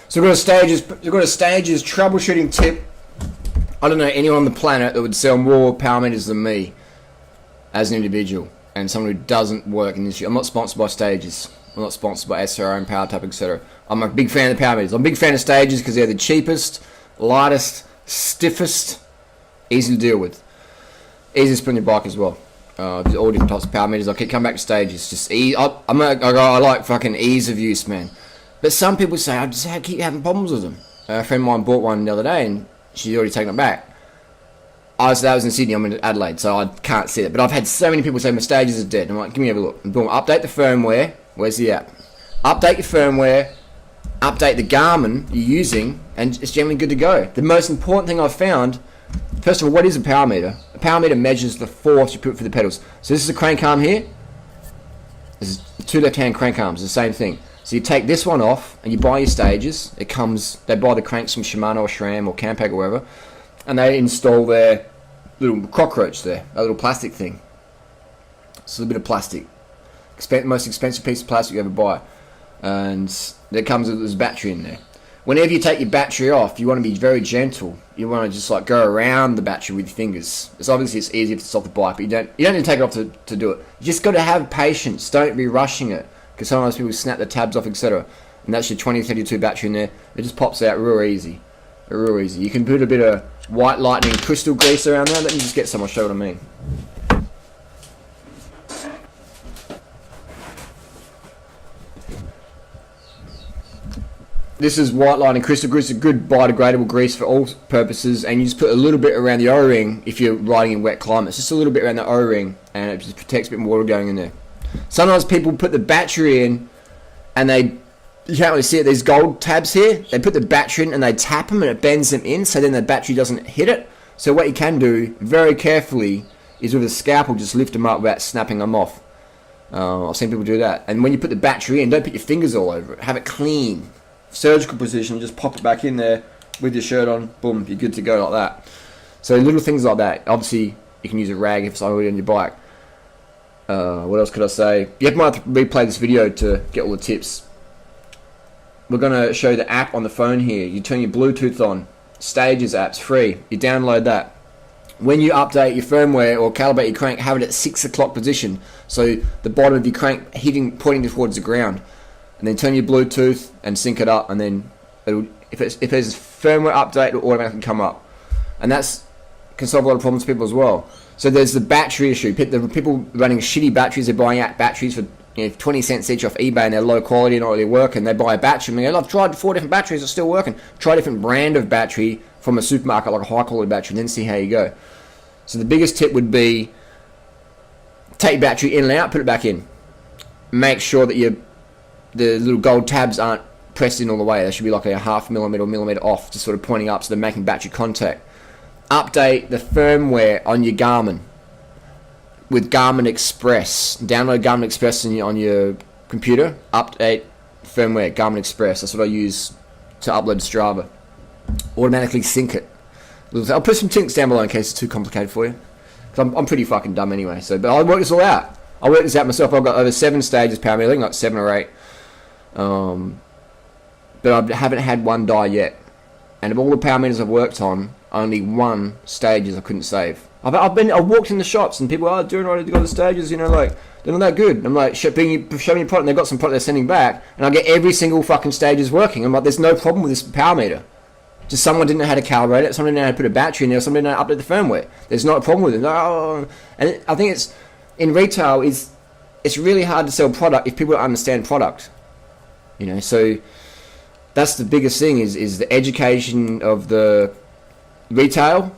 So we've got a stages troubleshooting tip. I don't know anyone on the planet that would sell more power meters than me as an individual and someone who doesn't work in this. I'm not sponsored by Stages. I'm not sponsored by SRO and Power Tap, etc. I'm a big fan of the power meters. I'm a big fan of Stages because they're the cheapest, lightest, stiffest, easy to deal with. Easy to put on your bike as well. There's all different types of power meters. I keep coming back to Stages. Just I like fucking ease of use, man. But some people say I just keep having problems with them. A friend of mine bought one the other day and she's already taken it back. That was in Sydney. I'm in Adelaide, so I can't see it. But I've had so many people say my Stages are dead. I'm like, give me a look. And boom, update the firmware. Where's the app? Update your firmware. Update the Garmin you're using, and it's generally good to go. The most important thing I've found. First of all, what is a power meter? A power meter measures the force you put for the pedals. So this is a crank arm here. This is two left-hand crank arms, the same thing. So you take this one off and you buy your Stages. They buy the cranks from Shimano or SRAM or Campag or wherever, and they install their little cockroach there, a little plastic thing. It's a little bit of plastic. Most expensive piece of plastic you ever buy. And there comes with this battery in there. Whenever you take your battery off, you want to be very gentle. You want to just like go around the battery with your fingers. It's obviously it's easier if it's off the bike, but you don't need to take it off to do it. You just got to have patience. Don't be rushing it, because sometimes people snap the tabs off, etc. And that's your 2032 battery in there. It just pops out real easy. Real easy. You can put a bit of white lightning crystal grease around there. Let me just get some. I'll show what I mean. This is white lightning crystal grease, a good biodegradable grease for all purposes, and you just put a little bit around the O-ring if you're riding in wet climates. Just a little bit around the O-ring, and it just protects a bit more water going in there. Sometimes people put the battery in, and you can't really see it, these gold tabs here, they put the battery in and they tap them and it bends them in, so then the battery doesn't hit it. So what you can do, very carefully, is with a scalpel just lift them up without snapping them off. I've seen people do that. And when you put the battery in, don't put your fingers all over it, have it clean. Surgical position, just pop it back in there with your shirt on, boom, you're good to go like that. So little things like that. Obviously, you can use a rag if it's already on your bike. What else could I say? You might have to replay this video to get all the tips. We're going to show you the app on the phone here. You turn your Bluetooth on. Stages app's free. You download that. When you update your firmware or calibrate your crank, have it at 6 o'clock position. So the bottom of your crank pointing towards the ground. And then turn your Bluetooth and sync it up, and then if there's a firmware update, it'll automatically come up. And that's can solve a lot of problems for people as well. So there's the battery issue. The people running shitty batteries, they're buying out batteries for 20 cents each off eBay, and they're low quality and not really working. They buy a battery and they go, I've tried 4 different batteries, it's still working. Try a different brand of battery from a supermarket, like a high quality battery, and then see how you go. So the biggest tip would be take your battery in and out, put it back in. Make sure that the little gold tabs aren't pressed in all the way. They should be like a 0.5 millimeter or millimeter off, just sort of pointing up so they're making battery contact. Update the firmware on your Garmin with Garmin Express. Download Garmin Express on your computer. Update firmware, Garmin Express. That's what I use to upload to Strava. Automatically sync it. I'll put some links down below in case it's too complicated for you. Because I'm pretty fucking dumb anyway. But I work this all out. I worked this out myself. I've got over 7 stages power meter, like 7 or 8. But I haven't had one die yet. And of all the power meters I've worked on, only 1 Stages I couldn't save. I've walked in the shops and people are doing already got the Stages, like they're not that good. I'm like, show me your product, and they've got some product they're sending back, and I get every single fucking Stages working. I'm like, there's no problem with this power meter. Just someone didn't know how to calibrate it, someone didn't know how to put a battery in there, someone didn't know how to update the firmware. There's not a problem with it. No. And I think it's in retail it's really hard to sell product if people don't understand product. So that's the biggest thing is the education of the retail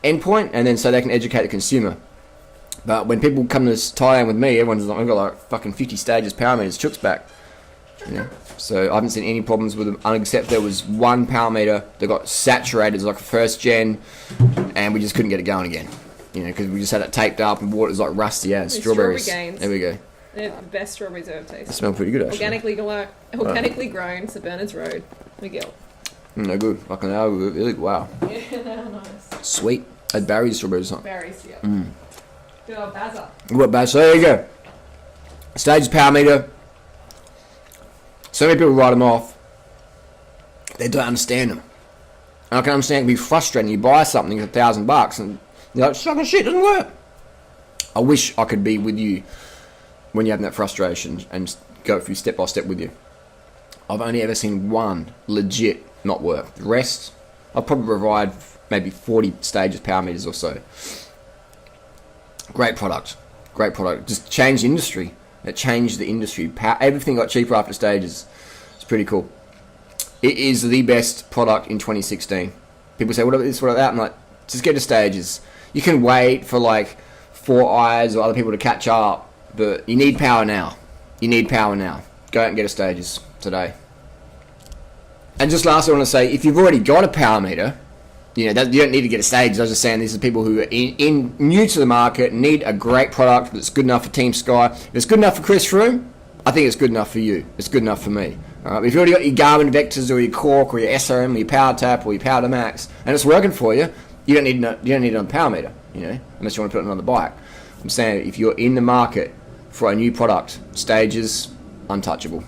endpoint, and then so they can educate the consumer. But when people come to Thailand with me, everyone's like, I've got like fucking 50 Stages power meters, Chook's back. So I haven't seen any problems with them, except there was 1 power meter that got saturated as like a first gen, and we just couldn't get it going again. Because we just had it taped up and water's like rusty out. Strawberries. Strawberry Gains. There we go. They're the best strawberries I've ever tasted. They smell pretty good, actually. Organically grown, St Bernard's Road, McGill. They're good. Fucking hell, really, wow. Yeah, they're nice. Sweet. Had berries, strawberries, or something. Berries, yeah. Good old Bazza. What Bazza? So there you go. Stages power meter. So many people write them off. They don't understand them. And I can understand it can be frustrating. You buy something for $1,000 and you're like, sucking shit, doesn't work. I wish I could be with you when you're having that frustration and go through step by step with you. I've only ever seen one legit not work. The rest, I'll probably provide maybe 40 stages power meters or so. Great product. Great product. Just changed the industry. It changed the industry. Everything got cheaper after stages. It's pretty cool. It is the best product in 2016. People say, what about this, what about that? I'm like, just get to stages. You can wait for like 4 eyes or other people to catch up, but you need power now. You need power now. Go out and get a stages today. And just lastly, I want to say, if you've already got a power meter, you don't need to get a stage. I was just saying, these are people who are new to the market, need a great product that's good enough for Team Sky. If it's good enough for Chris Froome, I think it's good enough for you. It's good enough for me. If you've already got your Garmin Vectors or your Cork or your SRM or your Power Tap or your Power to Max, and it's working for you, you don't need it on a power meter, unless you want to put it on the bike. I'm saying if you're in the market for a new product, stages, untouchable.